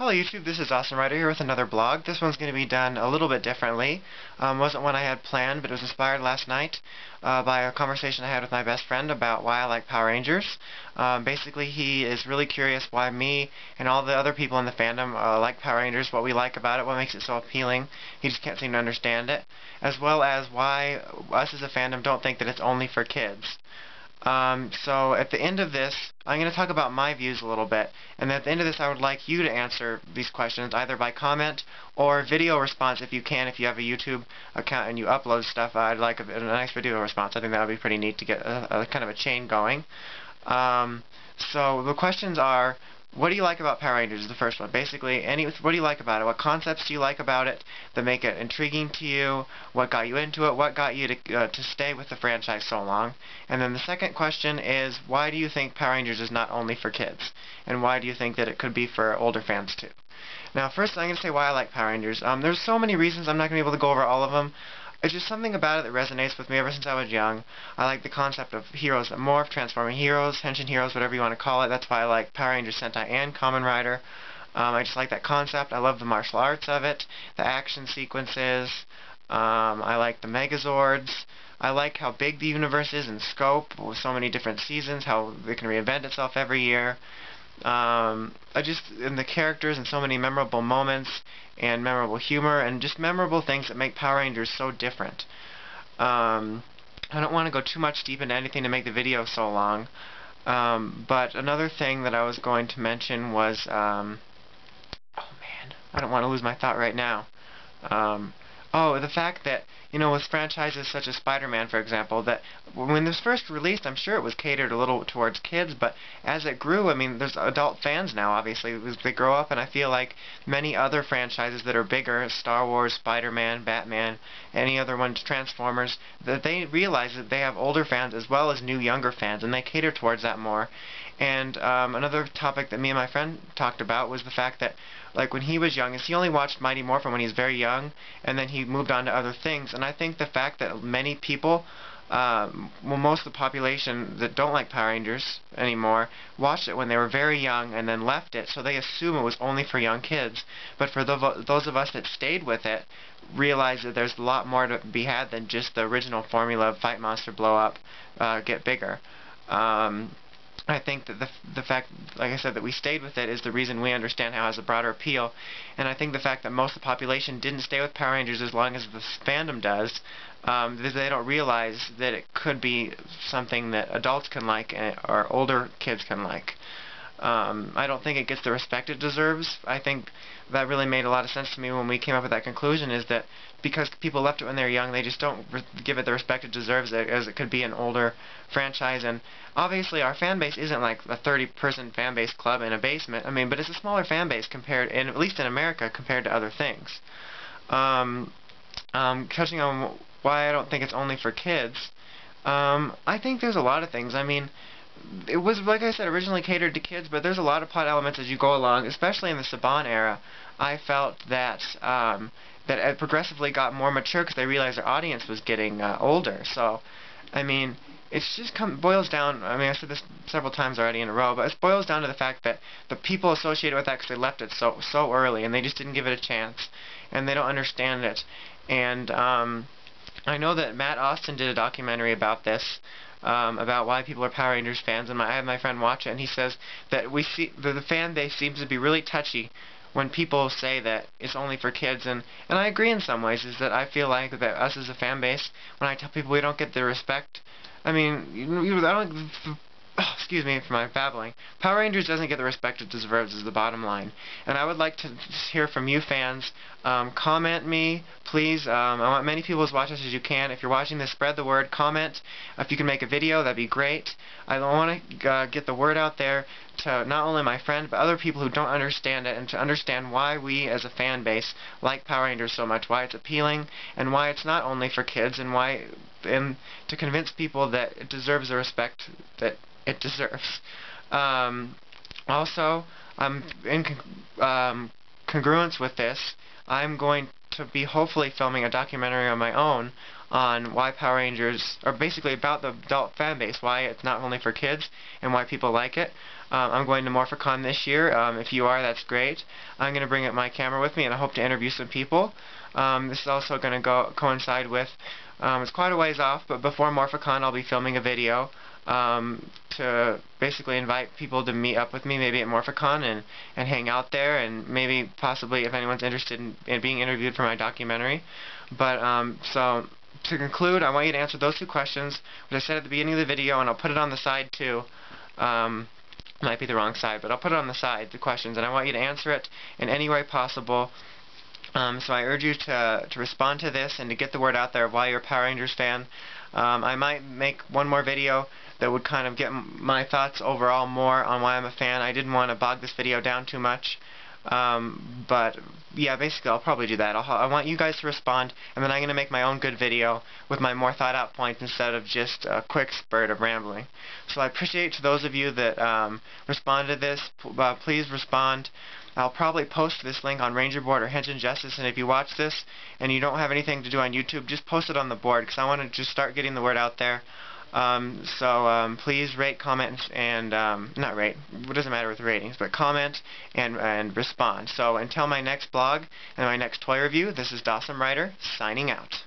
Hello YouTube, this is Austin Ryder here with another blog. This one's going to be done a little bit differently. Wasn't one I had planned, but it was inspired last night by a conversation I had with my best friend about why I like Power Rangers. Basically, he is really curious why me and all the other people in the fandom like Power Rangers, what we like about it, what makes it so appealing. He just can't seem to understand it. As well as why us as a fandom don't think that it's only for kids. So at the end of this, I'm going to talk about my views a little bit, and at the end of this I would like you to answer these questions either by comment or video response if you can. If you have a YouTube account and you upload stuff, I'd like a nice video response. I think that would be pretty neat to get a kind of a chain going. So the questions are, what do you like about Power Rangers is the first one. Basically, what do you like about it? What concepts do you like about it that make it intriguing to you? What got you into it? What got you to stay with the franchise so long? And then the second question is, why do you think Power Rangers is not only for kids? And why do you think that it could be for older fans too? Now, first I'm going to say why I like Power Rangers. There's so many reasons. I'm not going to be able to go over all of them. It's just something about it that resonates with me ever since I was young. I like the concept of heroes that morph, transforming heroes, henshin heroes, whatever you want to call it. That's why I like Power Rangers Sentai and Kamen Rider. I just like that concept. I love the martial arts of it, the action sequences. I like the Megazords. I like how big the universe is in scope, with so many different seasons, how it can reinvent itself every year. In the characters and so many memorable moments and memorable humor and just memorable things that make Power Rangers so different. I don't want to go too much deep into anything to make the video so long, but another thing that I was going to mention was, oh man, I don't want to lose my thought right now. The fact that, with franchises such as Spider-Man, for example, that when this first released, I'm sure it was catered a little towards kids, but as it grew, I mean, there's adult fans now, obviously, as they grow up, and I feel like many other franchises that are bigger, Star Wars, Spider-Man, Batman, any other ones, Transformers, that they realize that they have older fans as well as new, younger fans, and they cater towards that more. And another topic that me and my friend talked about was the fact that, like, when he was young, he only watched Mighty Morphin when he was very young, and then he moved on to other things. And I think the fact that many people, most of the population that don't like Power Rangers anymore, watched it when they were very young and then left it, so they assume it was only for young kids. But for those of us that stayed with it, realize that there's a lot more to be had than just the original formula of fight monster, blow up, get bigger. I think that the fact, like I said, that we stayed with it is the reason we understand how it has a broader appeal. And I think the fact that most of the population didn't stay with Power Rangers as long as the fandom does, they don't realize that it could be something that adults can like or older kids can like. I don't think it gets the respect it deserves. I think that really made a lot of sense to me when we came up with that conclusion, is that because people left it when they're young, they just don't give it the respect it deserves, as it could be an older franchise. And obviously our fan base isn't like a 30-person fan base club in a basement. I mean, but it's a smaller fan base compared, at least in America, compared to other things. Touching on why I don't think it's only for kids, I think there's a lot of things. I mean, it was, like I said, originally catered to kids, but there's a lot of plot elements as you go along, especially in the Saban era. I felt that that it progressively got more mature because they realized their audience was getting older. So, I mean, it's just boils down, I mean, I said this several times already in a row, but it boils down to the fact that the people associated with that, because they left it so early, and they just didn't give it a chance, and they don't understand it. And I know that Matt Austin did a documentary about this, about why people are Power Rangers fans, and I had my friend watch it, and he says that the fan base seems to be really touchy when people say that it's only for kids, and I agree in some ways. Is that I feel like that us as a fan base, when I tell people we don't get the respect, I mean, I don't. Excuse me for my babbling. Power Rangers doesn't get the respect it deserves, is the bottom line. And I would like to hear from you fans. Comment me, please. I want many people to watch this as you can. If you're watching this, spread the word. Comment. If you can make a video, that'd be great. I want to get the word out there to not only my friends, but other people who don't understand it, and to understand why we as a fan base like Power Rangers so much, why it's appealing, and why it's not only for kids, and to convince people that it deserves the respect that it deserves. Also, in congruence with this, I'm going to be hopefully filming a documentary on my own on why Power Rangers, or basically about the adult fan base, why it's not only for kids, and why people like it. I'm going to Morphicon this year. If you are, that's great. I'm going to bring up my camera with me, and I hope to interview some people. This is also going to coincide with, it's quite a ways off, but before Morphicon I'll be filming a video to basically invite people to meet up with me, maybe at Morphicon, and hang out there, and maybe possibly if anyone's interested in being interviewed for my documentary. But so to conclude, I want you to answer those two questions, which I said at the beginning of the video, and I'll put it on the side too. Might be the wrong side, but I'll put it on the side, the questions, and I want you to answer it in any way possible. So I urge you to respond to this and to get the word out there of why you're a Power Rangers fan. I might make one more video that would kind of get my thoughts overall more on why I'm a fan. I didn't want to bog this video down too much. But yeah, basically I'll probably do that. I want you guys to respond, and then I'm going to make my own good video with my more thought out points instead of just a quick spurt of rambling. So I appreciate to those of you that responded to this. Please respond. I'll probably post this link on Ranger Board or Henshin Justice, and if you watch this and you don't have anything to do on YouTube, just post it on the board, because I want to just start getting the word out there. Please rate, comment, and not rate, it doesn't matter with ratings, but comment and respond. So until my next blog and my next toy review, this is Dawson Rider signing out.